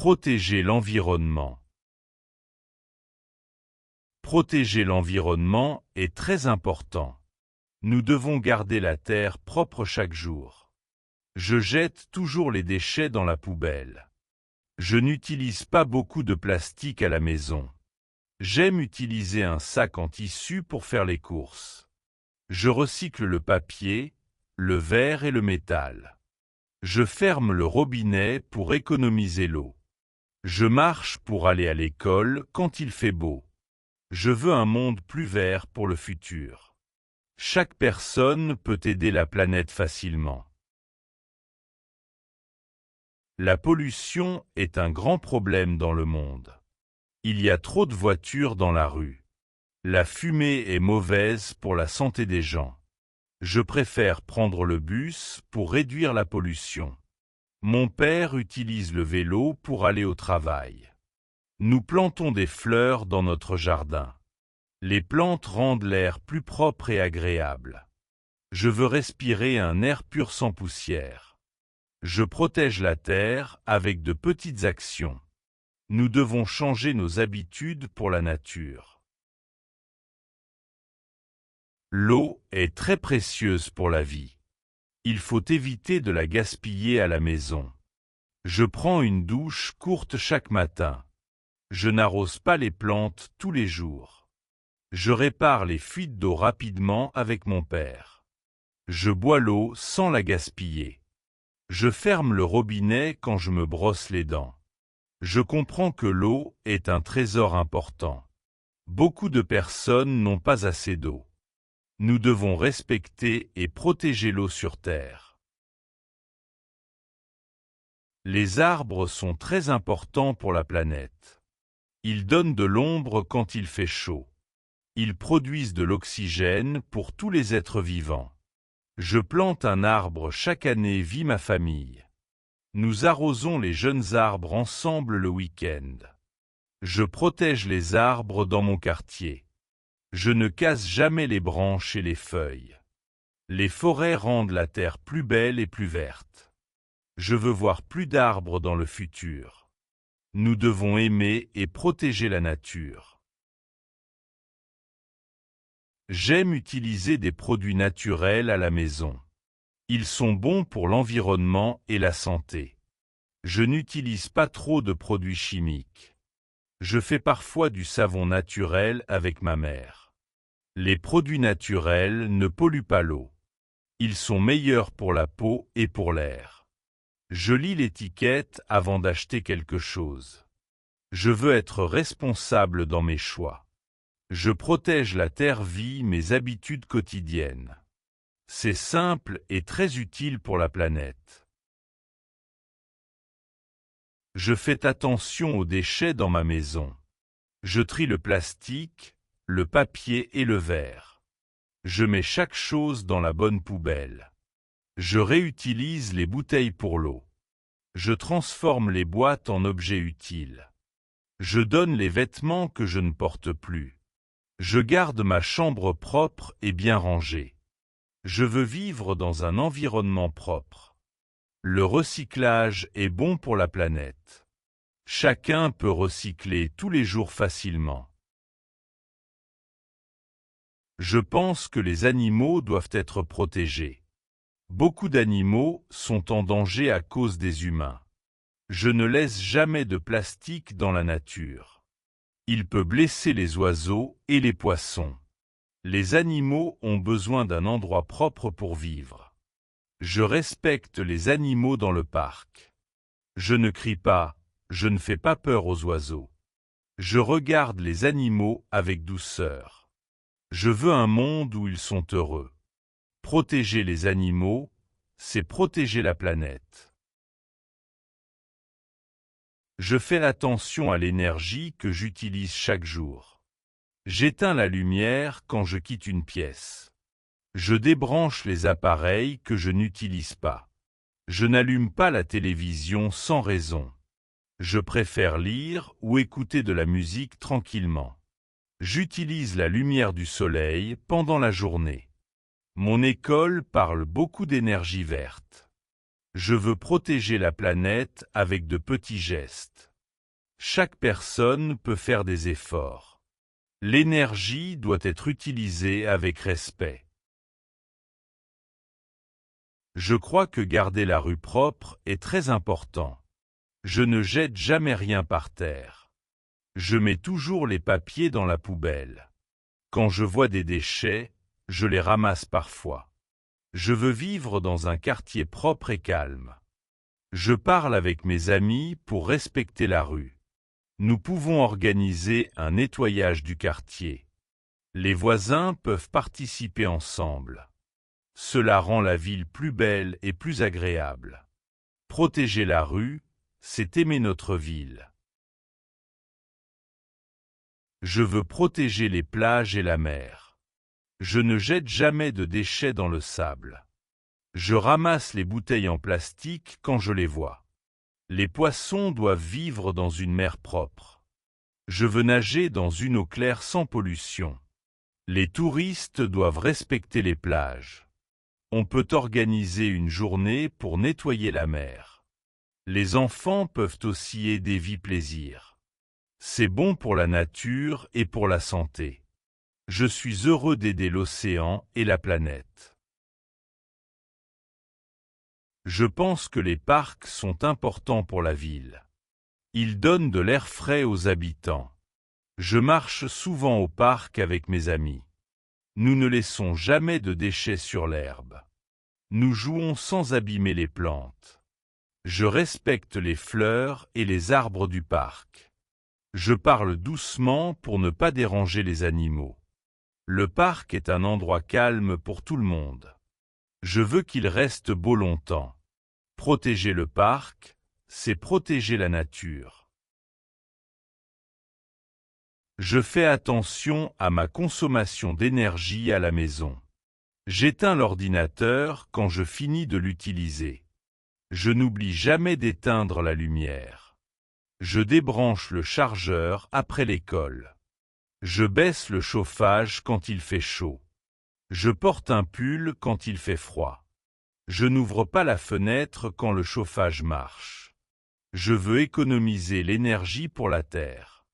Protéger l'environnement. Protéger l'environnement est très important. Nous devons garder la terre propre chaque jour. Je jette toujours les déchets dans la poubelle. Je n'utilise pas beaucoup de plastique à la maison. J'aime utiliser un sac en tissu pour faire les courses. Je recycle le papier, le verre et le métal. Je ferme le robinet pour économiser l'eau. Je marche pour aller à l'école quand il fait beau. Je veux un monde plus vert pour le futur. Chaque personne peut aider la planète facilement. La pollution est un grand problème dans le monde. Il y a trop de voitures dans la rue. La fumée est mauvaise pour la santé des gens. Je préfère prendre le bus pour réduire la pollution. Mon père utilise le vélo pour aller au travail. Nous plantons des fleurs dans notre jardin. Les plantes rendent l'air plus propre et agréable. Je veux respirer un air pur sans poussière. Je protège la terre avec de petites actions. Nous devons changer nos habitudes pour la nature. L'eau est très précieuse pour la vie. Il faut éviter de la gaspiller à la maison. Je prends une douche courte chaque matin. Je n'arrose pas les plantes tous les jours. Je répare les fuites d'eau rapidement avec mon père. Je bois l'eau sans la gaspiller. Je ferme le robinet quand je me brosse les dents. Je comprends que l'eau est un trésor important. Beaucoup de personnes n'ont pas assez d'eau. Nous devons respecter et protéger l'eau sur Terre. Les arbres sont très importants pour la planète. Ils donnent de l'ombre quand il fait chaud. Ils produisent de l'oxygène pour tous les êtres vivants. Je plante un arbre chaque année, vit ma famille. Nous arrosons les jeunes arbres ensemble le week-end. Je protège les arbres dans mon quartier. Je ne casse jamais les branches et les feuilles. Les forêts rendent la terre plus belle et plus verte. Je veux voir plus d'arbres dans le futur. Nous devons aimer et protéger la nature. J'aime utiliser des produits naturels à la maison. Ils sont bons pour l'environnement et la santé. Je n'utilise pas trop de produits chimiques. Je fais parfois du savon naturel avec ma mère. Les produits naturels ne polluent pas l'eau. Ils sont meilleurs pour la peau et pour l'air. Je lis l'étiquette avant d'acheter quelque chose. Je veux être responsable dans mes choix. Je protège la terre, vit mes habitudes quotidiennes. C'est simple et très utile pour la planète. Je fais attention aux déchets dans ma maison. Je trie le plastique, le papier et le verre. Je mets chaque chose dans la bonne poubelle. Je réutilise les bouteilles pour l'eau. Je transforme les boîtes en objets utiles. Je donne les vêtements que je ne porte plus. Je garde ma chambre propre et bien rangée. Je veux vivre dans un environnement propre. Le recyclage est bon pour la planète. Chacun peut recycler tous les jours facilement. Je pense que les animaux doivent être protégés. Beaucoup d'animaux sont en danger à cause des humains. Je ne laisse jamais de plastique dans la nature. Il peut blesser les oiseaux et les poissons. Les animaux ont besoin d'un endroit propre pour vivre. Je respecte les animaux dans le parc. Je ne crie pas, je ne fais pas peur aux oiseaux. Je regarde les animaux avec douceur. Je veux un monde où ils sont heureux. Protéger les animaux, c'est protéger la planète. Je fais attention à l'énergie que j'utilise chaque jour. J'éteins la lumière quand je quitte une pièce. Je débranche les appareils que je n'utilise pas. Je n'allume pas la télévision sans raison. Je préfère lire ou écouter de la musique tranquillement. J'utilise la lumière du soleil pendant la journée. Mon école parle beaucoup d'énergie verte. Je veux protéger la planète avec de petits gestes. Chaque personne peut faire des efforts. L'énergie doit être utilisée avec respect. Je crois que garder la rue propre est très important. Je ne jette jamais rien par terre. Je mets toujours les papiers dans la poubelle. Quand je vois des déchets, je les ramasse parfois. Je veux vivre dans un quartier propre et calme. Je parle avec mes amis pour respecter la rue. Nous pouvons organiser un nettoyage du quartier. Les voisins peuvent participer ensemble. Cela rend la ville plus belle et plus agréable. Protéger la rue, c'est aimer notre ville. Je veux protéger les plages et la mer. Je ne jette jamais de déchets dans le sable. Je ramasse les bouteilles en plastique quand je les vois. Les poissons doivent vivre dans une mer propre. Je veux nager dans une eau claire sans pollution. Les touristes doivent respecter les plages. On peut organiser une journée pour nettoyer la mer. Les enfants peuvent aussi aider Vie Plaisir. C'est bon pour la nature et pour la santé. Je suis heureux d'aider l'océan et la planète. Je pense que les parcs sont importants pour la ville. Ils donnent de l'air frais aux habitants. Je marche souvent au parc avec mes amis. Nous ne laissons jamais de déchets sur l'herbe. Nous jouons sans abîmer les plantes. Je respecte les fleurs et les arbres du parc. Je parle doucement pour ne pas déranger les animaux. Le parc est un endroit calme pour tout le monde. Je veux qu'il reste beau longtemps. Protéger le parc, c'est protéger la nature. Je fais attention à ma consommation d'énergie à la maison. J'éteins l'ordinateur quand je finis de l'utiliser. Je n'oublie jamais d'éteindre la lumière. Je débranche le chargeur après l'école. Je baisse le chauffage quand il fait chaud. Je porte un pull quand il fait froid. Je n'ouvre pas la fenêtre quand le chauffage marche. Je veux économiser l'énergie pour la terre.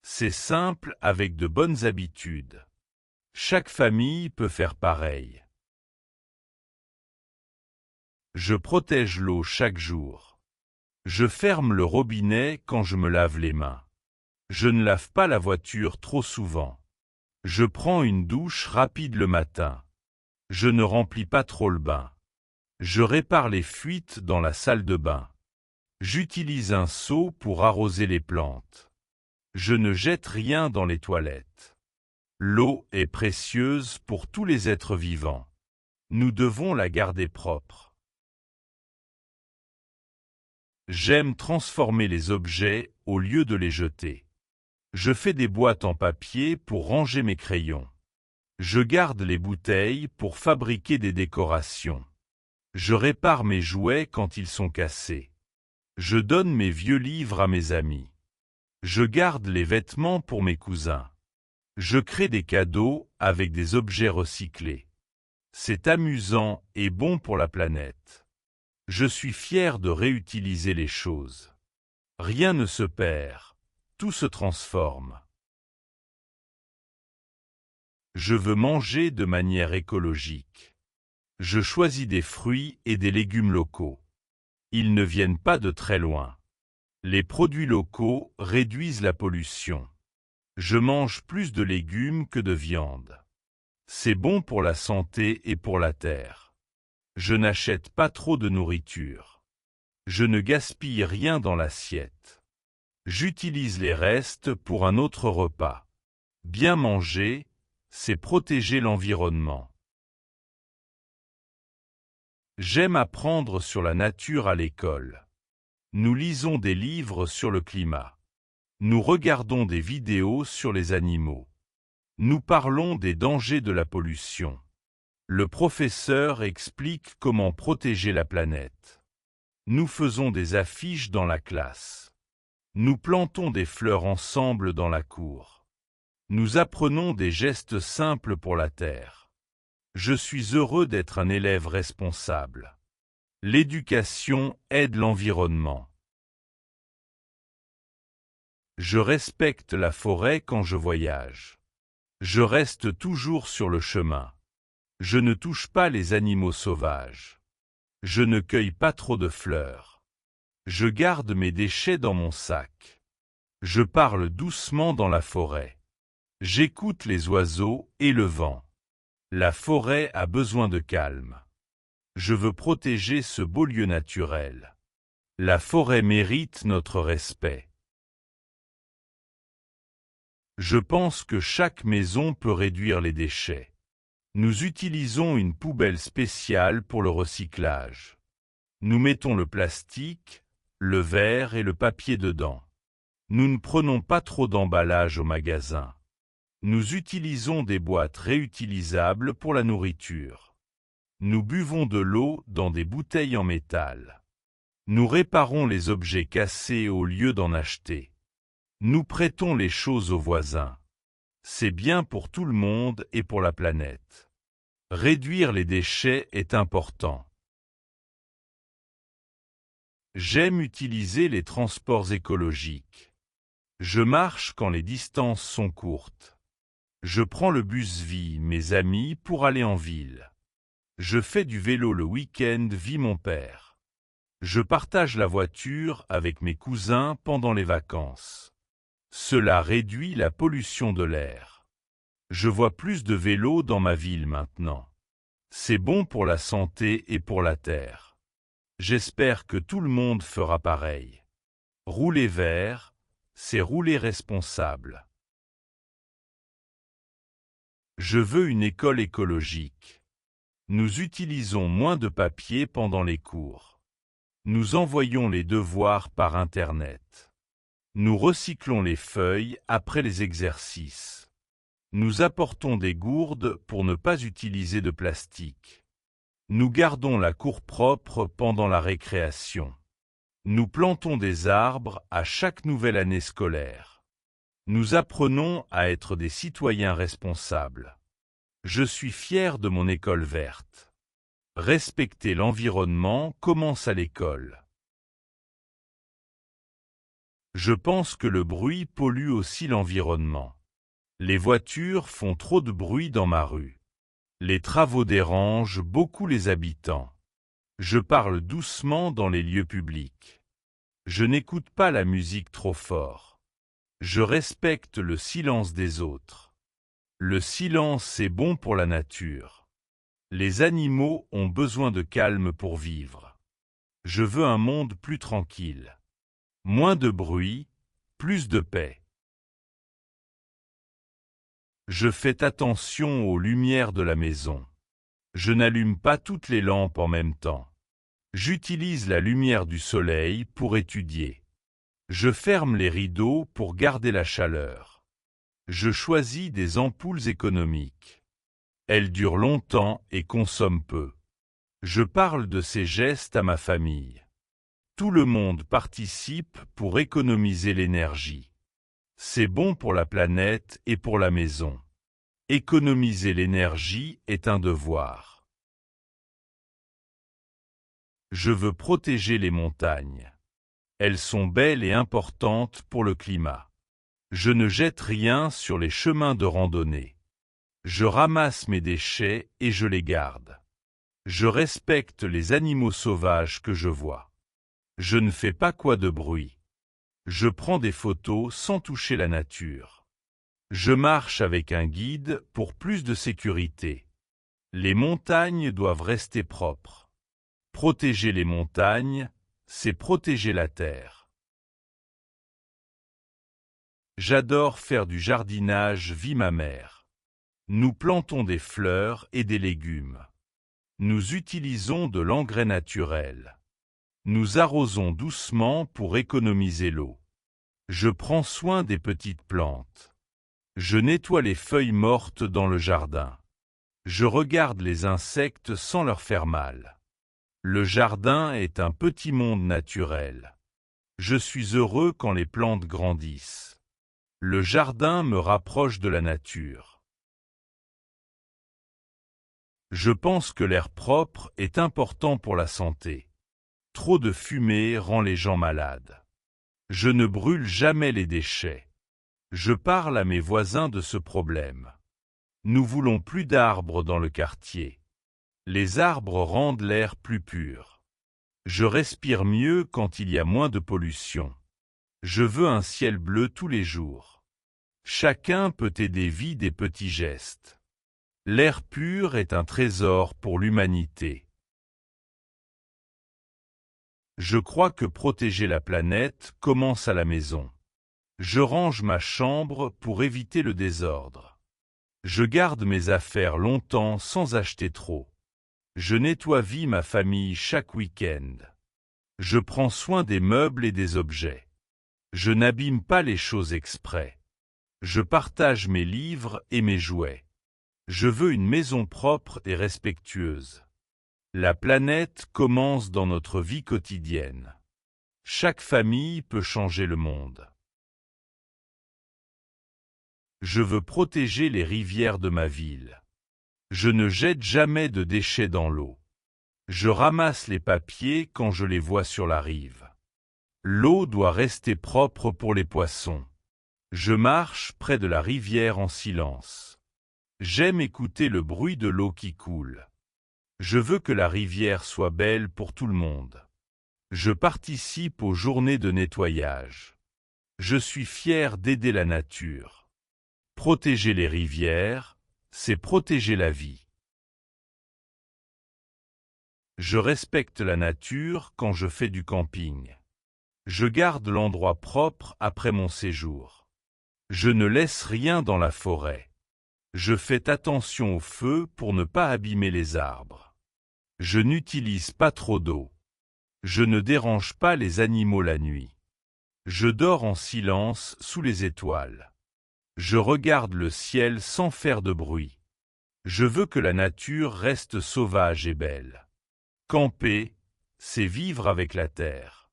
C'est simple avec de bonnes habitudes. Chaque famille peut faire pareil. Je protège l'eau chaque jour. Je ferme le robinet quand je me lave les mains. Je ne lave pas la voiture trop souvent. Je prends une douche rapide le matin. Je ne remplis pas trop le bain. Je répare les fuites dans la salle de bain. J'utilise un seau pour arroser les plantes. Je ne jette rien dans les toilettes. L'eau est précieuse pour tous les êtres vivants. Nous devons la garder propre. J'aime transformer les objets au lieu de les jeter. Je fais des boîtes en papier pour ranger mes crayons. Je garde les bouteilles pour fabriquer des décorations. Je répare mes jouets quand ils sont cassés. Je donne mes vieux livres à mes amis. Je garde les vêtements pour mes cousins. Je crée des cadeaux avec des objets recyclés. C'est amusant et bon pour la planète. Je suis fier de réutiliser les choses. Rien ne se perd, tout se transforme. Je veux manger de manière écologique. Je choisis des fruits et des légumes locaux. Ils ne viennent pas de très loin. Les produits locaux réduisent la pollution. Je mange plus de légumes que de viande. C'est bon pour la santé et pour la terre. Je n'achète pas trop de nourriture. Je ne gaspille rien dans l'assiette. J'utilise les restes pour un autre repas. Bien manger, c'est protéger l'environnement. J'aime apprendre sur la nature à l'école. Nous lisons des livres sur le climat. Nous regardons des vidéos sur les animaux. Nous parlons des dangers de la pollution. Le professeur explique comment protéger la planète. Nous faisons des affiches dans la classe. Nous plantons des fleurs ensemble dans la cour. Nous apprenons des gestes simples pour la terre. Je suis heureux d'être un élève responsable. L'éducation aide l'environnement. Je respecte la forêt quand je voyage. Je reste toujours sur le chemin. Je ne touche pas les animaux sauvages. Je ne cueille pas trop de fleurs. Je garde mes déchets dans mon sac. Je parle doucement dans la forêt. J'écoute les oiseaux et le vent. La forêt a besoin de calme. Je veux protéger ce beau lieu naturel. La forêt mérite notre respect. Je pense que chaque maison peut réduire les déchets. Nous utilisons une poubelle spéciale pour le recyclage. Nous mettons le plastique, le verre et le papier dedans. Nous ne prenons pas trop d'emballage au magasin. Nous utilisons des boîtes réutilisables pour la nourriture. Nous buvons de l'eau dans des bouteilles en métal. Nous réparons les objets cassés au lieu d'en acheter. Nous prêtons les choses aux voisins. C'est bien pour tout le monde et pour la planète. Réduire les déchets est important. J'aime utiliser les transports écologiques. Je marche quand les distances sont courtes. Je prends le bus vie mes amis pour aller en ville. Je fais du vélo le week-end vie mon père. Je partage la voiture avec mes cousins pendant les vacances. Cela réduit la pollution de l'air. Je vois plus de vélos dans ma ville maintenant. C'est bon pour la santé et pour la terre. J'espère que tout le monde fera pareil. Rouler vert, c'est rouler responsable. Je veux une école écologique. Nous utilisons moins de papier pendant les cours. Nous envoyons les devoirs par Internet. Nous recyclons les feuilles après les exercices. Nous apportons des gourdes pour ne pas utiliser de plastique. Nous gardons la cour propre pendant la récréation. Nous plantons des arbres à chaque nouvelle année scolaire. Nous apprenons à être des citoyens responsables. Je suis fier de mon école verte. Respecter l'environnement commence à l'école. Je pense que le bruit pollue aussi l'environnement. Les voitures font trop de bruit dans ma rue. Les travaux dérangent beaucoup les habitants. Je parle doucement dans les lieux publics. Je n'écoute pas la musique trop fort. Je respecte le silence des autres. Le silence est bon pour la nature. Les animaux ont besoin de calme pour vivre. Je veux un monde plus tranquille. Moins de bruit, plus de paix. Je fais attention aux lumières de la maison. Je n'allume pas toutes les lampes en même temps. J'utilise la lumière du soleil pour étudier. Je ferme les rideaux pour garder la chaleur. Je choisis des ampoules économiques. Elles durent longtemps et consomment peu. Je parle de ces gestes à ma famille. Tout le monde participe pour économiser l'énergie. C'est bon pour la planète et pour la maison. Économiser l'énergie est un devoir. Je veux protéger les montagnes. Elles sont belles et importantes pour le climat. Je ne jette rien sur les chemins de randonnée. Je ramasse mes déchets et je les garde. Je respecte les animaux sauvages que je vois. Je ne fais pas quoi de bruit. Je prends des photos sans toucher la nature. Je marche avec un guide pour plus de sécurité. Les montagnes doivent rester propres. Protéger les montagnes, c'est protéger la terre. J'adore faire du jardinage vie ma mère. Nous plantons des fleurs et des légumes. Nous utilisons de l'engrais naturel. Nous arrosons doucement pour économiser l'eau. Je prends soin des petites plantes. Je nettoie les feuilles mortes dans le jardin. Je regarde les insectes sans leur faire mal. Le jardin est un petit monde naturel. Je suis heureux quand les plantes grandissent. Le jardin me rapproche de la nature. Je pense que l'air propre est important pour la santé. Trop de fumée rend les gens malades. Je ne brûle jamais les déchets. Je parle à mes voisins de ce problème. Nous voulons plus d'arbres dans le quartier. Les arbres rendent l'air plus pur. Je respire mieux quand il y a moins de pollution. Je veux un ciel bleu tous les jours. Chacun peut aider vie des petits gestes. L'air pur est un trésor pour l'humanité. Je crois que protéger la planète commence à la maison. Je range ma chambre pour éviter le désordre. Je garde mes affaires longtemps sans acheter trop. Je nettoie ma famille chaque week-end. Je prends soin des meubles et des objets. Je n'abîme pas les choses exprès. Je partage mes livres et mes jouets. Je veux une maison propre et respectueuse. La planète commence dans notre vie quotidienne. Chaque famille peut changer le monde. Je veux protéger les rivières de ma ville. Je ne jette jamais de déchets dans l'eau. Je ramasse les papiers quand je les vois sur la rive. L'eau doit rester propre pour les poissons. Je marche près de la rivière en silence. J'aime écouter le bruit de l'eau qui coule. Je veux que la rivière soit belle pour tout le monde. Je participe aux journées de nettoyage. Je suis fier d'aider la nature. Protéger les rivières, c'est protéger la vie. Je respecte la nature quand je fais du camping. Je garde l'endroit propre après mon séjour. Je ne laisse rien dans la forêt. Je fais attention au feu pour ne pas abîmer les arbres. Je n'utilise pas trop d'eau. Je ne dérange pas les animaux la nuit. Je dors en silence sous les étoiles. Je regarde le ciel sans faire de bruit. Je veux que la nature reste sauvage et belle. Camper, c'est vivre avec la terre.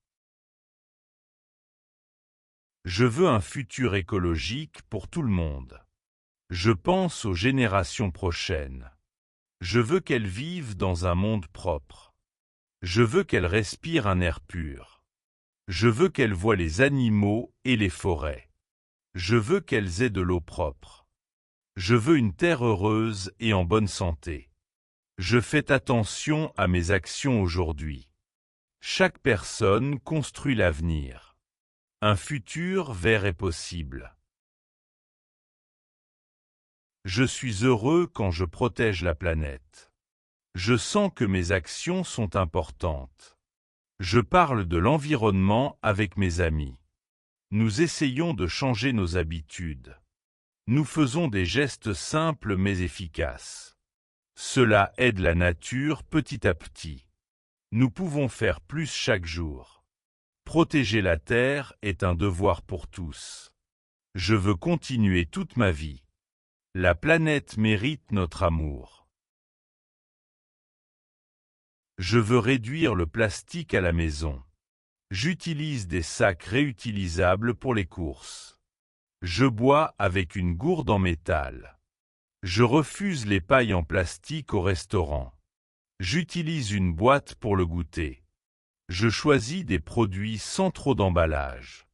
Je veux un futur écologique pour tout le monde. Je pense aux générations prochaines. Je veux qu'elles vivent dans un monde propre. Je veux qu'elles respirent un air pur. Je veux qu'elles voient les animaux et les forêts. Je veux qu'elles aient de l'eau propre. Je veux une terre heureuse et en bonne santé. Je fais attention à mes actions aujourd'hui. Chaque personne construit l'avenir. Un futur vert est possible. Je suis heureux quand je protège la planète. Je sens que mes actions sont importantes. Je parle de l'environnement avec mes amis. Nous essayons de changer nos habitudes. Nous faisons des gestes simples mais efficaces. Cela aide la nature petit à petit. Nous pouvons faire plus chaque jour. Protéger la terre est un devoir pour tous. Je veux continuer toute ma vie. La planète mérite notre amour. Je veux réduire le plastique à la maison. J'utilise des sacs réutilisables pour les courses. Je bois avec une gourde en métal. Je refuse les pailles en plastique au restaurant. J'utilise une boîte pour le goûter. Je choisis des produits sans trop d'emballage.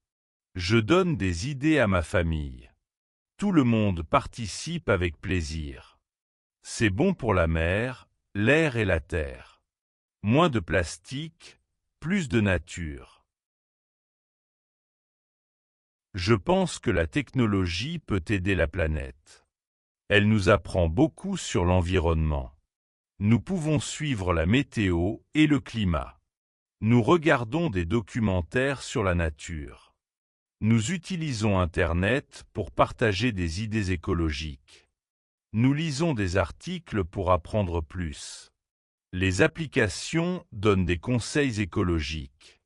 Je donne des idées à ma famille. Tout le monde participe avec plaisir. C'est bon pour la mer, l'air et la terre. Moins de plastique, plus de nature. Je pense que la technologie peut aider la planète. Elle nous apprend beaucoup sur l'environnement. Nous pouvons suivre la météo et le climat. Nous regardons des documentaires sur la nature. Nous utilisons Internet pour partager des idées écologiques. Nous lisons des articles pour apprendre plus. Les applications donnent des conseils écologiques.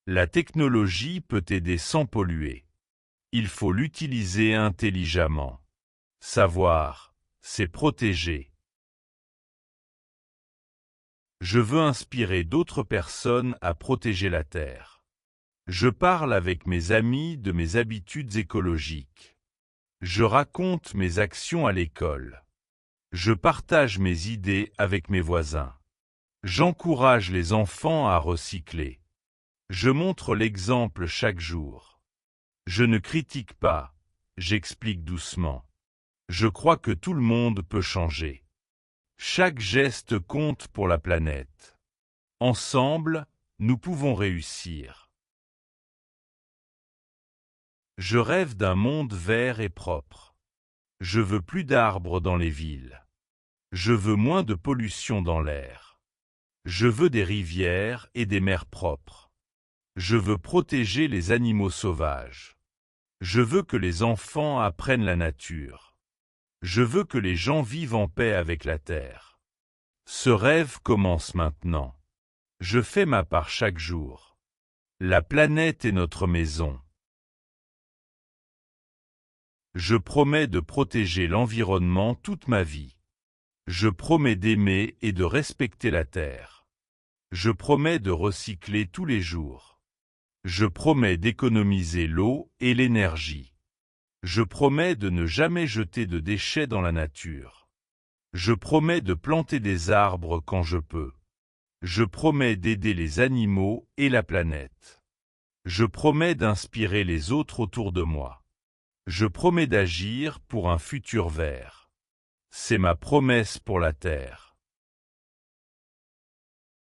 La technologie peut aider sans polluer. Il faut l'utiliser intelligemment. Savoir, c'est protéger. Je veux inspirer d'autres personnes à protéger la Terre. Je parle avec mes amis de mes habitudes écologiques. Je raconte mes actions à l'école. Je partage mes idées avec mes voisins. J'encourage les enfants à recycler. Je montre l'exemple chaque jour. Je ne critique pas, j'explique doucement. Je crois que tout le monde peut changer. Chaque geste compte pour la planète. Ensemble, nous pouvons réussir. Je rêve d'un monde vert et propre. Je veux plus d'arbres dans les villes. Je veux moins de pollution dans l'air. Je veux des rivières et des mers propres. Je veux protéger les animaux sauvages. Je veux que les enfants apprennent la nature. Je veux que les gens vivent en paix avec la terre. Ce rêve commence maintenant. Je fais ma part chaque jour. La planète est notre maison. Je promets de protéger l'environnement toute ma vie. Je promets d'aimer et de respecter la terre. Je promets de recycler tous les jours. Je promets d'économiser l'eau et l'énergie. Je promets de ne jamais jeter de déchets dans la nature. Je promets de planter des arbres quand je peux. Je promets d'aider les animaux et la planète. Je promets d'inspirer les autres autour de moi. Je promets d'agir pour un futur vert. C'est ma promesse pour la Terre.